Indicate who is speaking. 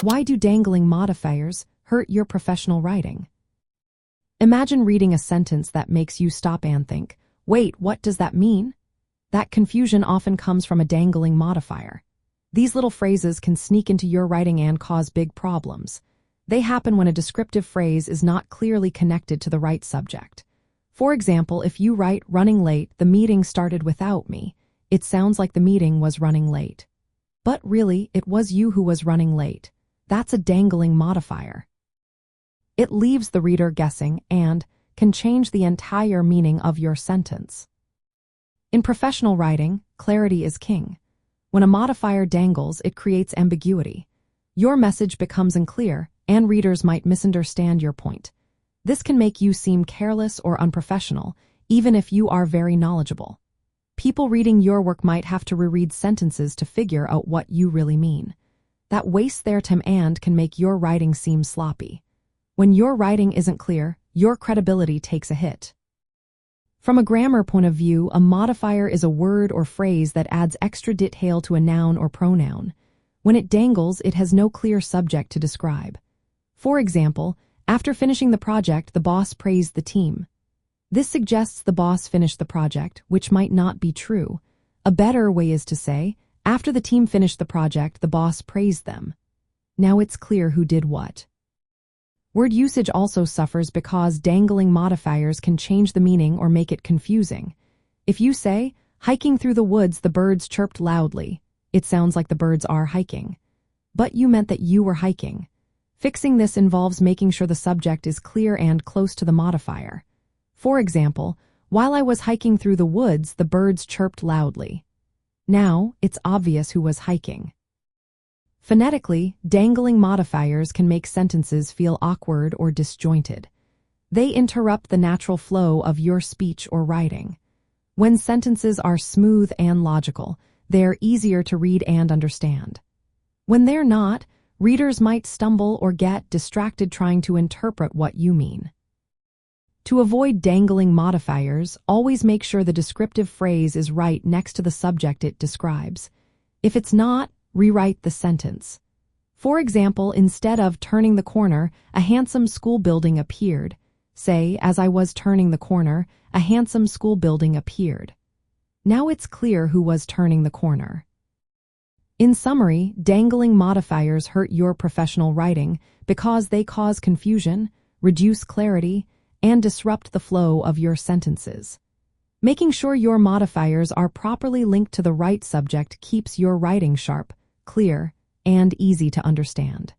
Speaker 1: Why do dangling modifiers hurt your professional writing? Imagine reading a sentence that makes you stop and think, wait, what does that mean? That confusion often comes from a dangling modifier. These little phrases can sneak into your writing and cause big problems. They happen when a descriptive phrase is not clearly connected to the right subject. For example, if you write, running late, the meeting started without me, it sounds like the meeting was running late. But really, it was you who was running late. That's a dangling modifier. It leaves the reader guessing and can change the entire meaning of your sentence. In professional writing, clarity is king. When a modifier dangles, it creates ambiguity. Your message becomes unclear, and readers might misunderstand your point. This can make you seem careless or unprofessional, even if you are very knowledgeable. People reading your work might have to reread sentences to figure out what you really mean. That wastes their time and can make your writing seem sloppy. When your writing isn't clear, your credibility takes a hit. From a grammar point of view, a modifier is a word or phrase that adds extra detail to a noun or pronoun. When it dangles, it has no clear subject to describe. For example, after finishing the project, the boss praised the team. This suggests the boss finished the project, which might not be true. A better way is to say, after the team finished the project, the boss praised them. Now it's clear who did what. Word usage also suffers because dangling modifiers can change the meaning or make it confusing. If you say, hiking through the woods, the birds chirped loudly, it sounds like the birds are hiking. But you meant that you were hiking. Fixing this involves making sure the subject is clear and close to the modifier. For example, while I was hiking through the woods, the birds chirped loudly. Now, it's obvious who was hiking. Phonetically, dangling modifiers can make sentences feel awkward or disjointed. They interrupt the natural flow of your speech or writing. When sentences are smooth and logical, they're easier to read and understand. When they're not, readers might stumble or get distracted trying to interpret what you mean. To avoid dangling modifiers, always make sure the descriptive phrase is right next to the subject it describes. If it's not, rewrite the sentence. For example, instead of turning the corner, a handsome school building appeared. Say, as I was turning the corner, a handsome school building appeared. Now it's clear who was turning the corner. In summary, dangling modifiers hurt your professional writing because they cause confusion, reduce clarity, and disrupt the flow of your sentences. Making sure your modifiers are properly linked to the right subject keeps your writing sharp, clear, and easy to understand.